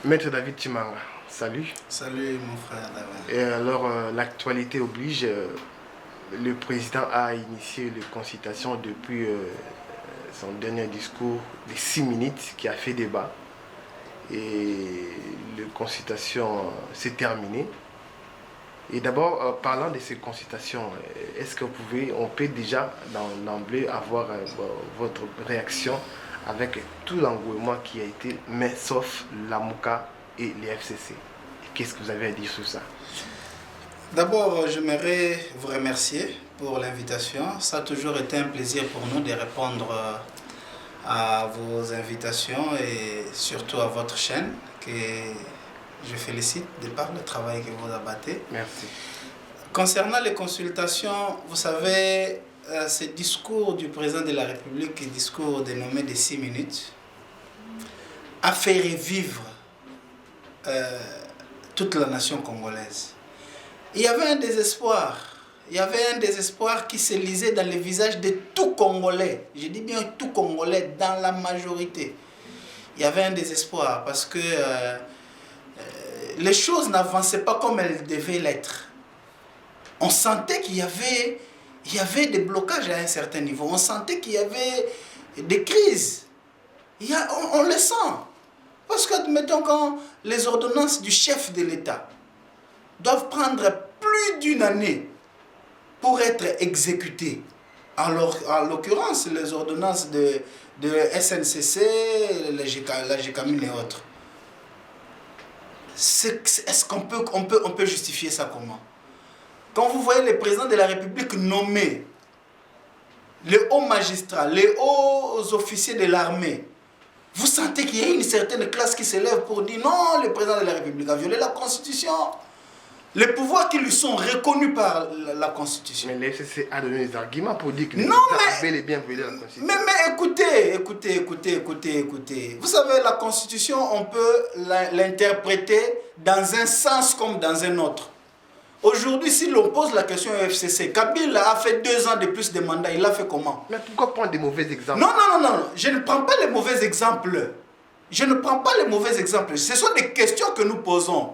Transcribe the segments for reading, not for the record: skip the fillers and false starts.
Maître David Chimanga, salut. Salut mon frère David. Et alors, l'actualité oblige, le président a initié les consultations depuis son dernier discours de 6 minutes qui a fait débat. Et les consultations s'est terminées. Et d'abord, parlant de ces consultations, est-ce que on peut déjà d'emblée avoir votre réaction avec tout l'engouement qui a été, mais sauf la MOUCA et les FCC. Qu'est-ce que vous avez à dire sur ça? D'abord, j'aimerais vous remercier pour l'invitation. Ça a toujours été un plaisir pour nous de répondre à vos invitations et surtout à votre chaîne que je félicite de par le travail que vous abattez. Merci. Concernant les consultations, vous savez, ce discours du président de la République, le discours dénommé de 6 minutes, a fait revivre toute la nation congolaise. Il y avait un désespoir. Il y avait un désespoir qui se lisait dans les visages de tout Congolais. Je dis bien tout Congolais, dans la majorité. Il y avait un désespoir parce que les choses n'avançaient pas comme elles devaient l'être. On sentait qu'il y avait des blocages à un certain niveau. On sentait qu'il y avait des crises. On le sent. Parce que, mettons, quand les ordonnances du chef de l'État doivent prendre plus d'une année pour être exécutées, en l'occurrence, les ordonnances de SNCC, la GECAMIN et autres, est-ce qu'on peut justifier ça comment? Quand vous voyez le président de la République nommer les hauts magistrats, les hauts officiers de l'armée, vous sentez qu'il y a une certaine classe qui s'élève pour dire non, le président de la République a violé la Constitution. Les pouvoirs qui lui sont reconnus par la Constitution. Mais le FCC a donné des arguments pour dire que le président a bel et bien violé la Constitution. Mais écoutez. Vous savez, la Constitution, on peut l'interpréter dans un sens comme dans un autre. Aujourd'hui, si l'on pose la question au FCC, Kabila a fait 2 ans de plus de mandat, il l'a fait comment? Mais pourquoi prendre des mauvais exemples? Non, je ne prends pas les mauvais exemples. Ce sont des questions que nous posons.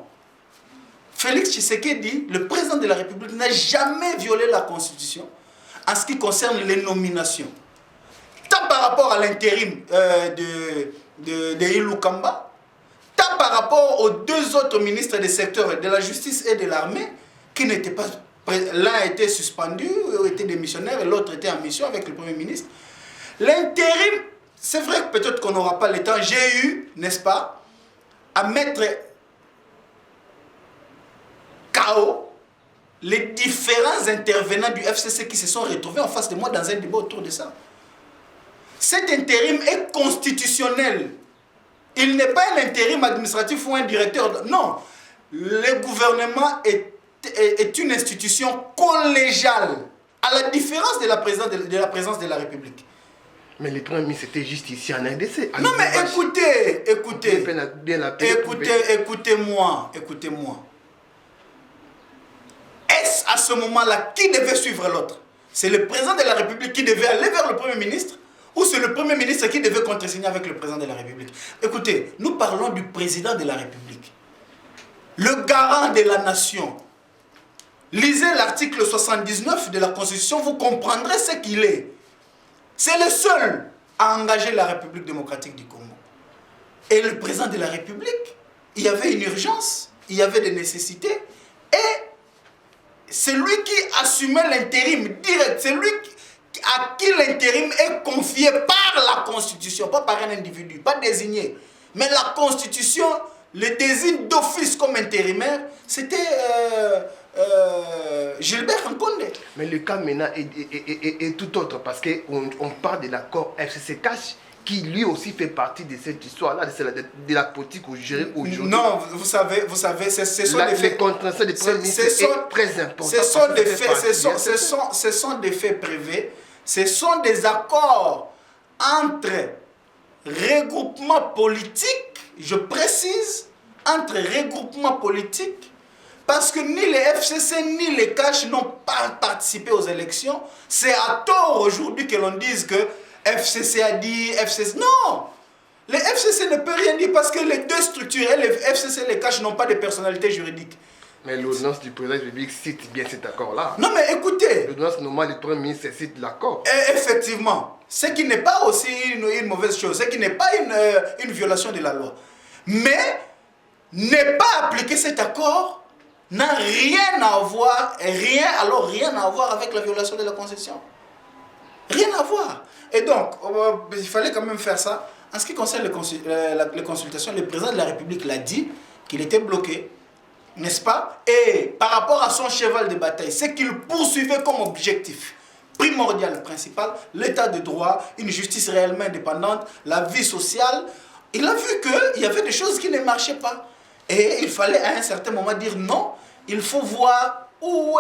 Félix Tshisekedi, le président de la République, n'a jamais violé la Constitution en ce qui concerne les nominations. Tant par rapport à l'intérim de Ilou Kamba, tant par rapport aux 2 autres ministres des secteurs de la justice et de l'armée, qui n'étaient pas... L'un a été suspendu, était démissionnaire, et l'autre était en mission avec le Premier ministre. L'intérim, c'est vrai que peut-être qu'on n'aura pas le temps. J'ai eu, n'est-ce pas, à mettre KO les différents intervenants du FCC qui se sont retrouvés en face de moi dans un débat autour de ça. Cet intérim est constitutionnel. Il n'est pas un intérim administratif ou un directeur. Non, le gouvernement est une institution collégiale, à la différence de la présidence de la République. Mais le Premier ministre était juste ici en RDC. Non mais écoutez-moi. Est-ce à ce moment-là qui devait suivre l'autre? C'est le président de la République qui devait aller vers le Premier ministre, ou c'est le Premier ministre qui devait contresigner avec le président de la République? Écoutez, nous parlons du président de la République, le garant de la nation. Lisez l'article 79 de la Constitution, vous comprendrez ce qu'il est. C'est le seul à engager la République démocratique du Congo. Et le président de la République, il y avait une urgence, il y avait des nécessités, et c'est lui qui assumait l'intérim direct, c'est lui à qui l'intérim est confié par la Constitution, pas par un individu, pas désigné. Mais la Constitution le désigne d'office comme intérimaire, c'était Gilbert Nkonde. Mais le cas maintenant est tout autre parce qu'on parle de l'accord FCC-CACH qui lui aussi fait partie de cette histoire-là, de la politique aujourd'hui. Non, vous savez, ce sont des faits. Les contraintes des premiers ministres sont très importants. Ce sont des faits privés. Ce sont des accords entre regroupements politiques, je précise, entre regroupements politiques, parce que ni les FCC ni les CACH n'ont pas participé aux élections. C'est à tort aujourd'hui que l'on dise que FCC a dit, FCC... Non! Les FCC ne peut rien dire parce que les deux structures, et les FCC et les CACH n'ont pas de personnalité juridique. Mais l'ordonnance du président de la République cite bien cet accord-là. Non mais écoutez. L'ordonnance normale du Premier ministre cite l'accord. Effectivement. Ce qui n'est pas aussi une mauvaise chose. Ce qui n'est pas une violation de la loi. Mais ne pas appliquer cet accord n'a rien à voir, rien à voir avec la violation de la Constitution. Rien à voir. Et donc, il fallait quand même faire ça. En ce qui concerne les consultations, le président de la République l'a dit qu'il était bloqué. N'est-ce pas? Et par rapport à son cheval de bataille, c'est qu'il poursuivait comme objectif primordial, principal, l'état de droit, une justice réellement indépendante, la vie sociale. Il a vu qu'il y avait des choses qui ne marchaient pas. Et il fallait à un certain moment dire non, il faut voir où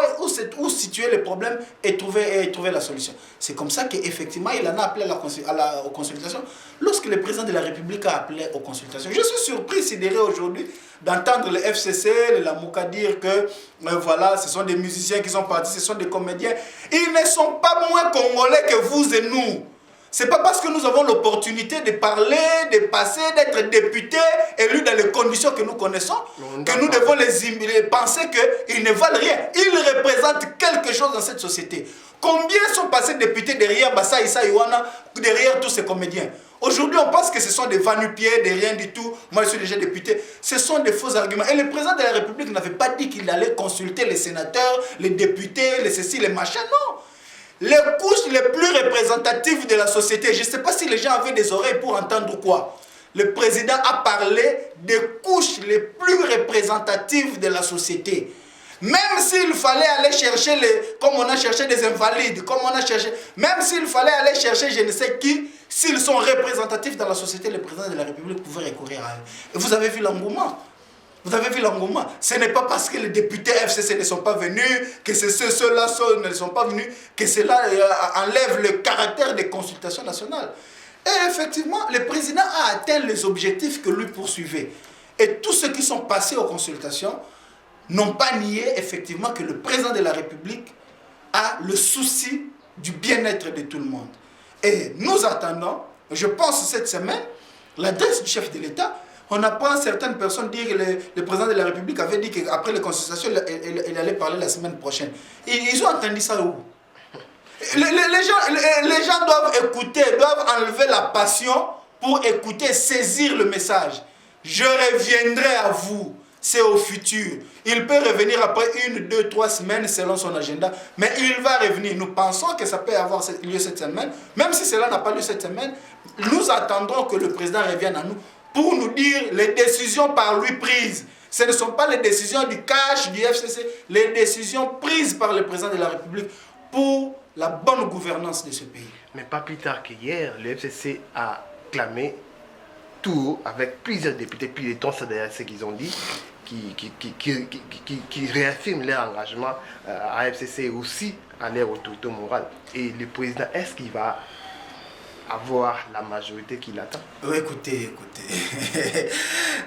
situer les problèmes et trouver la solution. C'est comme ça qu'effectivement, il en a appelé aux consultations. Lorsque le président de la République a appelé aux consultations, je suis surpris, sidéré aujourd'hui, d'entendre le FCC, le Lamouka dire que voilà, ce sont des musiciens qui sont partis, ce sont des comédiens. Ils ne sont pas moins congolais que vous et nous. C'est pas parce que nous avons l'opportunité de parler, de passer, d'être députés, élus dans les conditions que nous connaissons, que nous devons les penser qu'ils ne valent rien. Ils représentent quelque chose dans cette société. Combien sont passés députés derrière Bassa Issa Iwana, derrière tous ces comédiens? Aujourd'hui, on pense que ce sont des va-nu-pieds, des rien du tout. Moi, je suis déjà député. Ce sont des faux arguments. Et le président de la République n'avait pas dit qu'il allait consulter les sénateurs, les députés, les ceci, les machins. Non. Les couches les plus représentatives de la société. Je ne sais pas si les gens avaient des oreilles pour entendre quoi. Le président a parlé des couches les plus représentatives de la société. Même s'il fallait aller chercher, comme on a cherché des invalides, comme on a cherché, même s'il fallait aller chercher je ne sais qui, s'ils sont représentatifs dans la société, le président de la République pouvait recourir à eux. Et vous avez vu l'engouement. Vous avez vu l'engouement. Ce n'est pas parce que les députés FCC ne sont pas venus, que ceux-là ne sont pas venus, que cela enlève le caractère des consultations nationales. Et effectivement, le président a atteint les objectifs que lui poursuivait. Et tous ceux qui sont passés aux consultations n'ont pas nié effectivement que le président de la République a le souci du bien-être de tout le monde. Et nous attendons, je pense cette semaine, l'adresse du chef de l'État. On apprend certaines personnes dire que le président de la République avait dit qu'après les consultations, il allait parler la semaine prochaine. Ils ont entendu ça où? Les gens doivent écouter, doivent enlever la passion pour écouter, saisir le message. Je reviendrai à vous, c'est au futur. Il peut revenir après 1, 2, 3 semaines selon son agenda, mais il va revenir. Nous pensons que ça peut avoir lieu cette semaine. Même si cela n'a pas lieu cette semaine, nous attendons que le président revienne à nous pour nous dire les décisions par lui prises. Ce ne sont pas les décisions du CACH, du FCC, les décisions prises par le président de la République pour la bonne gouvernance de ce pays. Mais pas plus tard qu'hier, le FCC a clamé tout avec plusieurs députés, puis les temps, c'est derrière ce qu'ils ont dit, qui réaffirment leur engagement à FCC aussi à leur autorité morale. Et le président, est-ce qu'il va avoir la majorité qu'il attend? Oui, écoutez.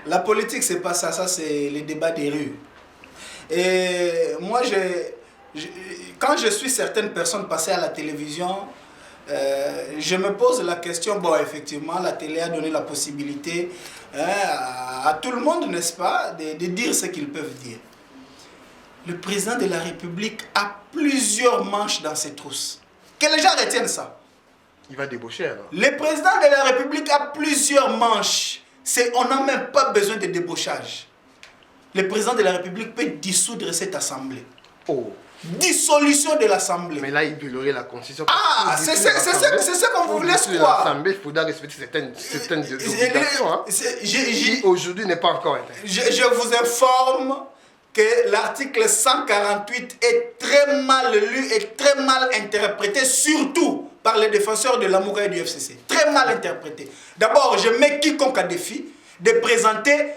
La politique, c'est pas ça. Ça, c'est les débats des rues. Et moi, quand je suis certaines personnes passées à la télévision, je me pose la question, bon, effectivement, la télé a donné la possibilité à tout le monde, n'est-ce pas, de dire ce qu'ils peuvent dire. Le président de la République a plusieurs manches dans ses trousses. Que les gens retiennent ça. Il va débaucher alors. Le président de la République a plusieurs manches. On n'a même pas besoin de débauchage. Le président de la République peut dissoudre cette assemblée. Oh. Dissolution de l'assemblée. Mais là, il violerait la constitution. Ah, c'est ça qu'on vous laisse croire. L'assemblée, il faudra respecter certaines obligations. Hein, qui aujourd'hui n'est pas encore intégrée. Je vous informe que l'article 148 est très mal lu et très mal interprété, surtout par les défenseurs de l'Amoura et du FCC. Très mal interprété. D'abord, je mets quiconque à défi de présenter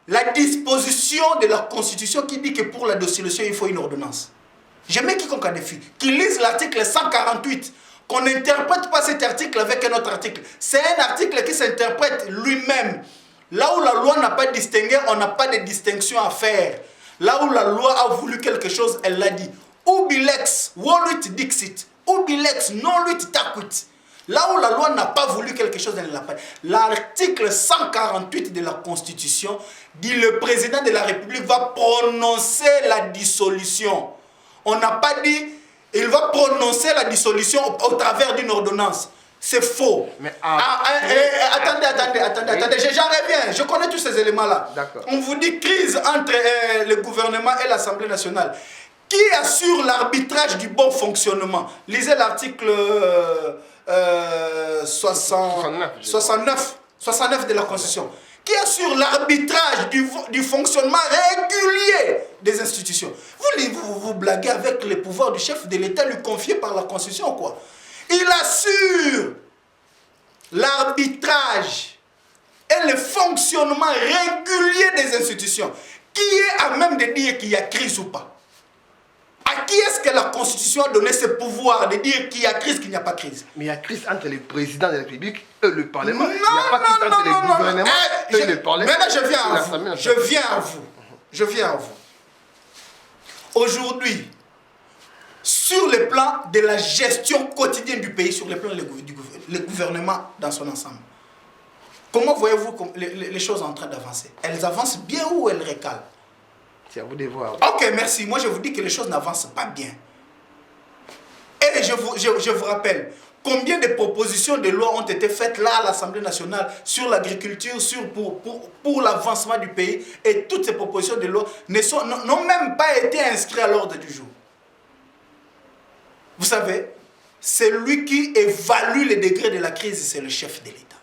la disposition de la Constitution qui dit que pour la dissolution, il faut une ordonnance. Je mets quiconque à défi, qui lise l'article 148, qu'on n'interprète pas cet article avec un autre article. C'est un article qui s'interprète lui-même. Là où la loi n'a pas distingué, on n'a pas de distinction à faire. Là où la loi a voulu quelque chose, elle l'a dit. Ubi lex, voluit dixit. Ubi lex, non lut taquit. Là où la loi n'a pas voulu quelque chose, elle ne l'a pas. L'article 148 de la Constitution dit le président de la République va prononcer la dissolution. On n'a pas dit il va prononcer la dissolution au travers d'une ordonnance. C'est faux. Mais attendez, j'en reviens. Je connais tous ces éléments-là. On vous dit crise entre le gouvernement et l'Assemblée nationale. Qui assure l'arbitrage du bon fonctionnement? Lisez l'article 69 de la Constitution. Qui assure l'arbitrage du fonctionnement régulier des institutions. Vous blaguez avec les pouvoirs du chef de l'État lui confiés par la Constitution, quoi. Il assure l'arbitrage et le fonctionnement régulier des institutions. Qui est à même de dire qu'il y a crise ou pas? À qui est-ce que la Constitution a donné ce pouvoir de dire qu'il y a crise, qu'il n'y a pas de crise? Mais il y a crise entre le président de la République et le Parlement. Il n'y a pas crise entre le gouvernement et le Parlement. Maintenant, je viens à vous. Aujourd'hui, sur le plan de la gestion quotidienne du pays, sur le plan du gouvernement dans son ensemble, comment voyez-vous les choses en train d'avancer? Elles avancent bien ou elles recalent? C'est à vous de voir. Ok, merci. Moi, je vous dis que les choses n'avancent pas bien. Et je vous rappelle, combien de propositions de loi ont été faites là à l'Assemblée nationale sur l'agriculture, pour l'avancement du pays, et toutes ces propositions de loi n'ont même pas été inscrites à l'ordre du jour. Vous savez, celui qui évalue les degrés de la crise, c'est le chef de l'État.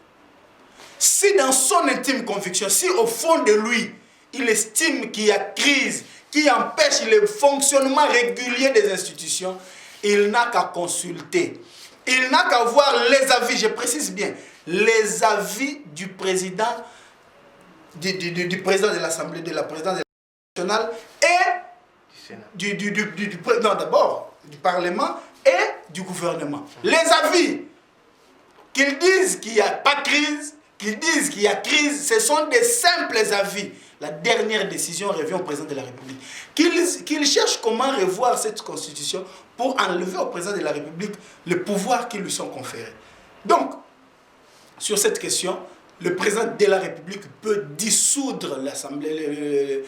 Si dans son intime conviction, si au fond de lui, il estime qu'il y a crise, qui empêche le fonctionnement régulier des institutions, il n'a qu'à consulter. Il n'a qu'à voir les avis, je précise bien, les avis du président, du président de l'Assemblée, de la présidence nationale et d'abord du Parlement et du gouvernement. Les avis, qu'ils disent qu'il n'y a pas crise, qu'ils disent qu'il y a crise, ce sont des simples avis. La dernière décision revient au président de la République. Qu'il cherche comment revoir cette constitution pour enlever au président de la République le pouvoir qui lui sont conférés. Donc, sur cette question, le président de la République peut dissoudre l'Assemblée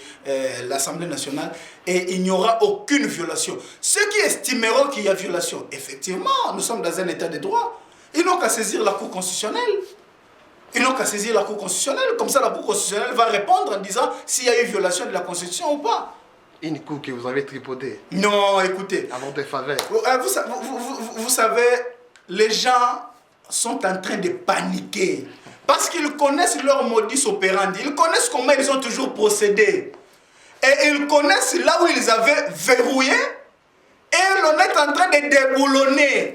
nationale et il n'y aura aucune violation. Ceux qui estimeront qu'il y a violation, effectivement, nous sommes dans un état de droit. Ils n'ont qu'à saisir la Cour constitutionnelle. Comme ça la Cour constitutionnelle va répondre en disant s'il y a eu violation de la Constitution ou pas. Une cour que vous avez tripotée. Non, écoutez. À votre faveur. Vous savez, les gens sont en train de paniquer. Parce qu'ils connaissent leur modus operandi. Ils connaissent comment ils ont toujours procédé. Et ils connaissent là où ils avaient verrouillé. Et l'on est en train de déboulonner.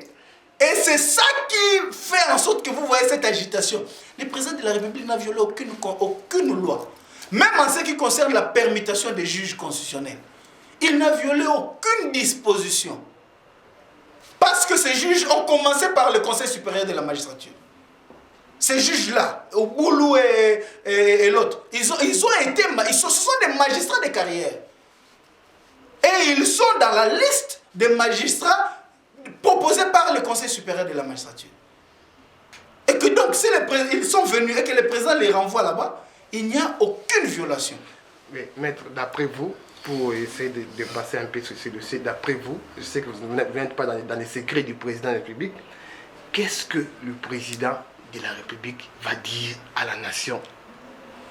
Et c'est ça qui fait en sorte que vous voyez cette agitation. Le président de la République n'a violé aucune loi. Même en ce qui concerne la permutation des juges constitutionnels. Il n'a violé aucune disposition. Parce que ces juges ont commencé par le Conseil supérieur de la magistrature. Ces juges-là, Ouboulou et l'autre, ce sont des magistrats de carrière. Et ils sont dans la liste des magistrats proposés par le Conseil supérieur de la magistrature. Et que donc, si ils sont venus et que le président les renvoie là-bas, il n'y a aucune violation. Mais maître, d'après vous, pour essayer de passer un peu sur ce dossier, d'après vous, je sais que vous n'êtes pas dans les secrets du président de la République, qu'est-ce que le président de la République va dire à la nation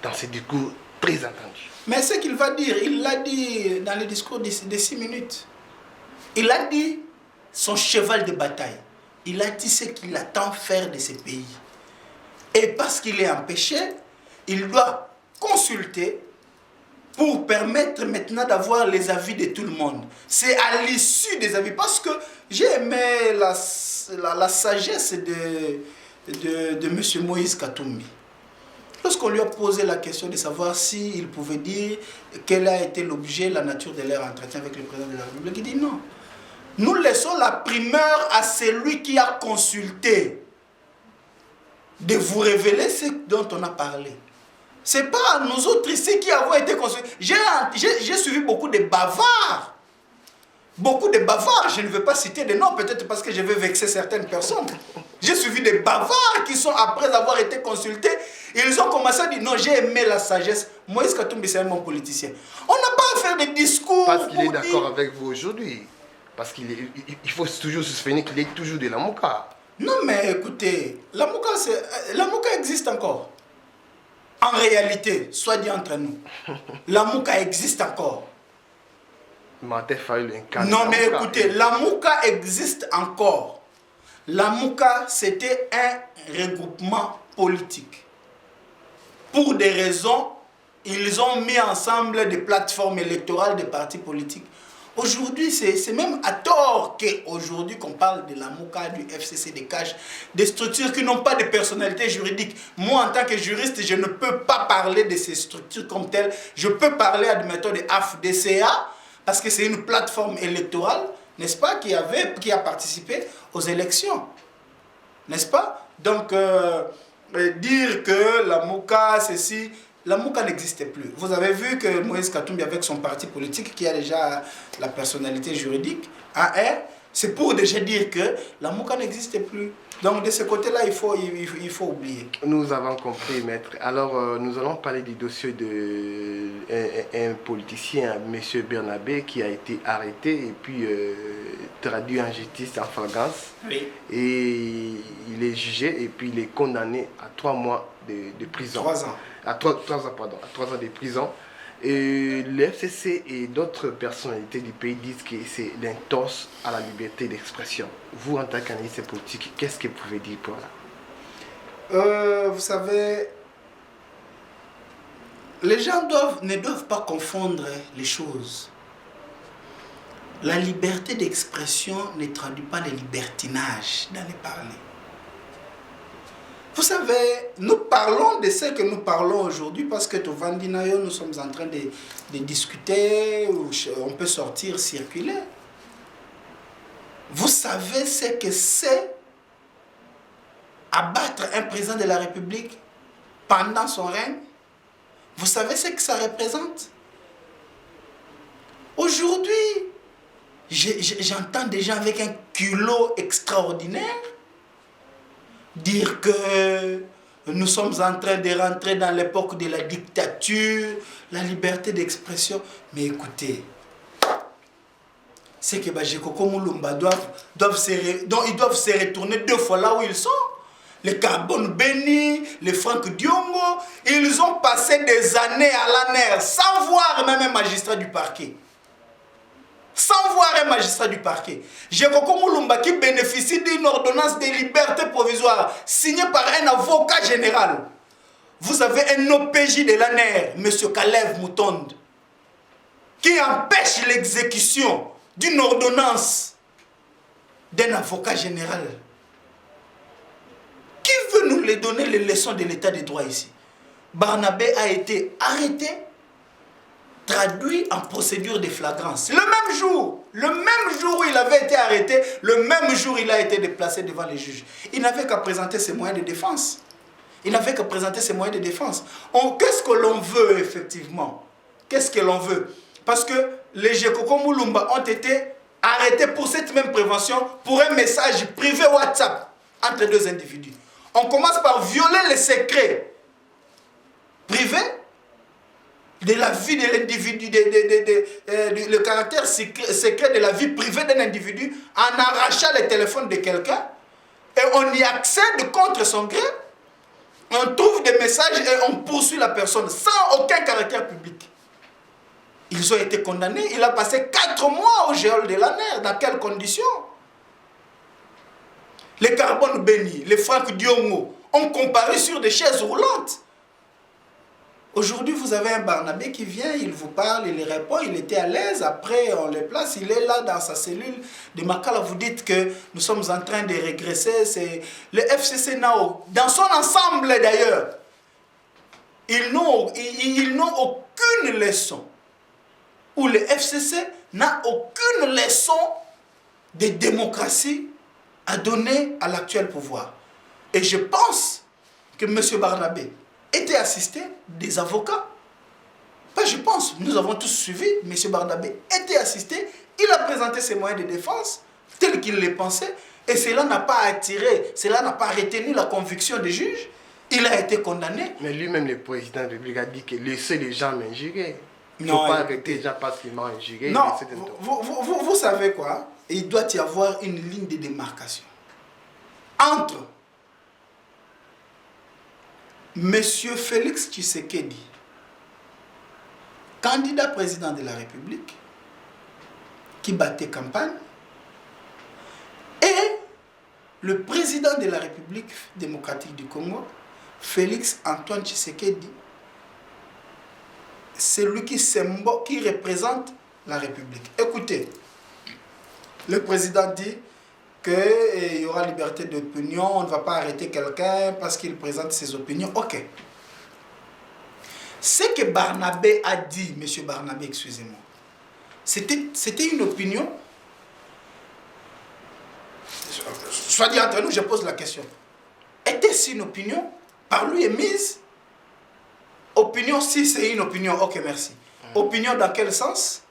dans ce discours très entendu? Mais ce qu'il va dire, il l'a dit dans le discours de 6 minutes. Il a dit son cheval de bataille. Il a dit ce qu'il attend faire de ce pays. Et parce qu'il est empêché, il doit consulter pour permettre maintenant d'avoir les avis de tout le monde. C'est à l'issue des avis. Parce que j'ai aimé la sagesse de M. Moïse Katumbi. Lorsqu'on lui a posé la question de savoir s'il pouvait dire quel a été l'objet, la nature de leur entretien avec le président de la République, il dit non. Nous laissons la primeur à celui qui a consulté de vous révéler ce dont on a parlé. Ce n'est pas nous autres ici qui avons été consultés. J'ai suivi beaucoup de bavards. beaucoup de bavards, je ne veux pas citer des noms, peut-être parce que je vais vexer certaines personnes. J'ai suivi des bavards qui sont, après avoir été consultés, ils ont commencé à dire non, j'ai aimé la sagesse. Moïse Katumbi, c'est un bon politicien. On n'a pas à faire des discours. Parce qu'il est d'accord avec vous aujourd'hui. Parce qu'il faut toujours se souvenir qu'il est toujours de la Mouka. Non, mais écoutez, la Mouka existe encore. En réalité, soit dit entre nous, la Mouka existe encore. Non, mais écoutez, la Mouka existe encore. La Mouka, c'était un regroupement politique. Pour des raisons, ils ont mis ensemble des plateformes électorales des partis politiques. Aujourd'hui, c'est même à tort qu'aujourd'hui qu'on parle de la Mouka, du FCC, des CACH, des structures qui n'ont pas de personnalité juridique. Moi, en tant que juriste, je ne peux pas parler de ces structures comme telles. Je peux parler, admettons, de AFDCA, parce que c'est une plateforme électorale, n'est-ce pas, qui a participé aux élections. N'est-ce pas? Donc, dire que la Mouka, ceci... La Mouka n'existait plus. Vous avez vu que Moïse Katumbi, avec son parti politique, qui a déjà la personnalité juridique, c'est pour déjà dire que la Mouka n'existait plus. Donc de ce côté-là, il faut oublier. Nous avons compris, maître. Alors, nous allons parler du dossier d'un politicien, M. Bernabé, qui a été arrêté et puis traduit en justice en flagrance. Oui. Et il est jugé et puis il est condamné à 3 mois de prison. 3 ans. À 3 ans, pardon, à 3 ans de prison. Et le FCC et d'autres personnalités du pays disent que c'est l'entorse à la liberté d'expression. Vous, en tant qu'analyste politique, qu'est-ce que vous pouvez dire pour là? Vous savez, les gens ne doivent pas confondre les choses. La liberté d'expression ne traduit pas le libertinage dans les parler. Vous savez, nous parlons de ce que nous parlons aujourd'hui parce que Tovandinayo, nous sommes en train de discuter, on peut sortir, circuler. Vous savez ce que c'est abattre un président de la République pendant son règne? Vous savez ce que ça représente? Aujourd'hui, j'entends des gens avec un culot extraordinaire dire que nous sommes en train de rentrer dans l'époque de la dictature, la liberté d'expression. Mais écoutez, c'est que Bajekoko Moulumba doivent se retourner 2 fois là où ils sont. Les Carbone Béni, les Franck Diongo, ils ont passé des années à l'ANER sans voir même un magistrat du parquet. Sans voir un magistrat du parquet. Jekoko Moulumba qui bénéficie d'une ordonnance de liberté provisoire signée par un avocat général. Vous avez un OPJ de l'ANER, M. Kalev Moutonde, qui empêche l'exécution d'une ordonnance d'un avocat général. Qui veut nous les donner les leçons de l'état de droit ici? Barnabé a été arrêté, traduit en procédure de flagrance. Le même jour où il avait été arrêté, le même jour il a été déplacé devant les juges. Il n'avait qu'à présenter ses moyens de défense. Qu'est-ce que l'on veut effectivement? Qu'est-ce que l'on veut? Parce que les Jekoko Moulumba ont été arrêtés pour cette même prévention, pour un message privé WhatsApp entre 2 individus. On commence par violer les secrets privés de la vie de l'individu, le caractère secret de la vie privée d'un individu en arrachant le téléphone de quelqu'un et on y accède contre son gré. On trouve des messages et on poursuit la personne sans aucun caractère public. Ils ont été condamnés. Il a passé 4 mois au geol de l'ANER. Dans quelles conditions? Les Carbone Béni, les Franck Diongo ont comparé sur des chaises roulantes. Aujourd'hui, vous avez un Barnabé qui vient, il vous parle, il répond, il était à l'aise. Après, on le place, il est là dans sa cellule de Makala. Vous dites que nous sommes en train de régresser. Le FCC, dans son ensemble d'ailleurs, ils n'ont aucune leçon. Ou le FCC n'a aucune leçon de démocratie à donner à l'actuel pouvoir. Et je pense que M. Barnabé était assisté des avocats. Pas je pense, nous avons tous suivi, M. Barnabé était assisté, il a présenté ses moyens de défense tels qu'il les pensait, et cela n'a pas attiré, cela n'a pas retenu la conviction des juges. Il a été condamné. Mais lui-même, le président de la République a dit que laissez les gens m'injurer. Il ne Non, faut pas arrêter les gens parce qu'ils m'ont injuré. Non, vous savez quoi? Il doit y avoir une ligne de démarcation entre M. Félix Tshisekedi, candidat président de la République, qui battait campagne, et le président de la République démocratique du Congo, Félix Antoine Tshisekedi, c'est lui qui représente la République. Écoutez, le président dit qu'il y aura liberté d'opinion, on ne va pas arrêter quelqu'un parce qu'il présente ses opinions. Ok. Ce que Barnabé a dit, M. Barnabé, excusez-moi, c'était une opinion. Soit dit entre nous, je pose la question. Était-ce une opinion par lui émise? Opinion, si c'est une opinion, ok, merci. Opinion dans quel sens?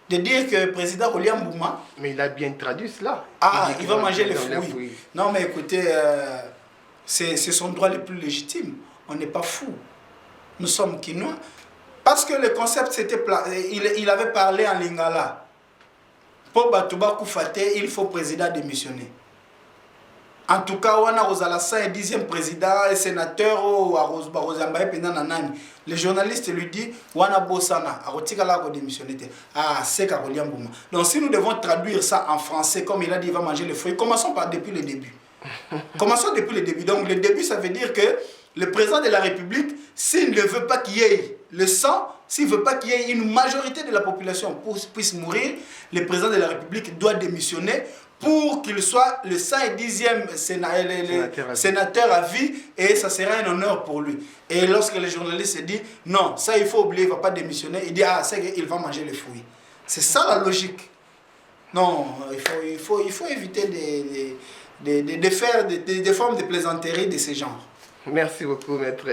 De dire que le président William Bouma... Mais il a bien traduit cela. Ah, il va manger les fruits. Non, mais écoutez, c'est son droit le plus légitime. On n'est pas fou. Nous sommes Quinois. Parce que le concept, c'était... Il avait parlé en lingala. Pour Batouba Koufate, il faut président démissionner. En tout cas, on a Rosala 10e président et sénateur le journaliste lui dit Wana Bossana, a démissionné. Ah, c'est Karolian Bouma. Donc si nous devons traduire ça en français, comme il a dit, il va manger les fruits, commençons par depuis le début. Commençons depuis le début. Donc le début, ça veut dire que le président de la République, s'il ne veut pas qu'il y ait le sang, s'il ne veut pas qu'il y ait une majorité de la population puisse mourir, le président de la République doit démissionner pour qu'il soit le 110e sénateur à vie, et ça sera un honneur pour lui. Et lorsque le journaliste dit non, ça il faut oublier, il ne va pas démissionner, il dit ah, c'est qu'il va manger les fruits. C'est ça la logique. Non, il faut éviter de faire des formes de plaisanterie de ce genre. Merci beaucoup, maître.